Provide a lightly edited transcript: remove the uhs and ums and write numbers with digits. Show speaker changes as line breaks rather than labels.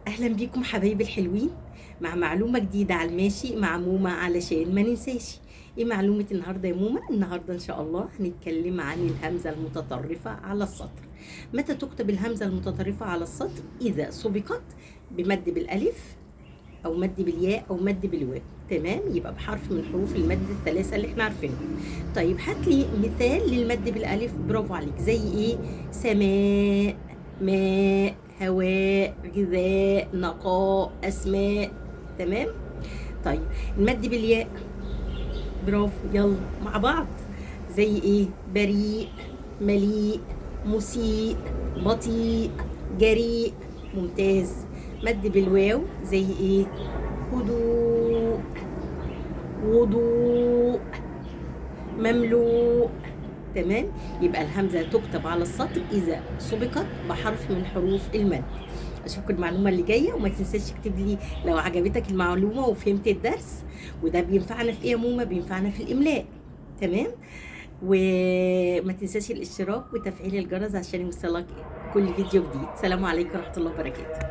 اهلا بيكم حبايبي الحلوين، مع معلومه جديده على الماشي مع مومه علشان ما ننساش. ايه معلومه النهارده يا مومه؟ النهارده ان شاء الله هنتكلم عن الهمزه المتطرفه على السطر. متى تكتب الهمزه المتطرفه على السطر؟ اذا سبقت بمد بالالف او مد بالياء او مد بالواو. تمام، يبقى بحرف من حروف المد الثلاثه اللي احنا عارفينها. طيب هات لي مثال للمد بالالف. برافو عليك، زي ايه؟ سماء، ماء، هواء، غذاء، نقاء، اسماء. تمام. طيب المد بالياء، برافو، يلا مع بعض. زي ايه؟ بريء، مليء، مسيء، بطيء، جريء. ممتاز. مد بالواو زي ايه؟ هدوء، وضوء، مملوء. تمام. يبقى الهمزة تكتب على السطر إذا سبقت بحرف من حروف المد. أشوفكم المعلومة اللي جاية، وما تنساش تكتب لي لو عجبتك المعلومة وفهمت الدرس. وده بينفعنا في إيه يا مومة؟ بينفعنا في الإملاء. تمام. وما تنساش الاشتراك وتفعيل الجرس عشان يوصلك كل فيديو جديد. سلام عليكم ورحمة الله وبركاته.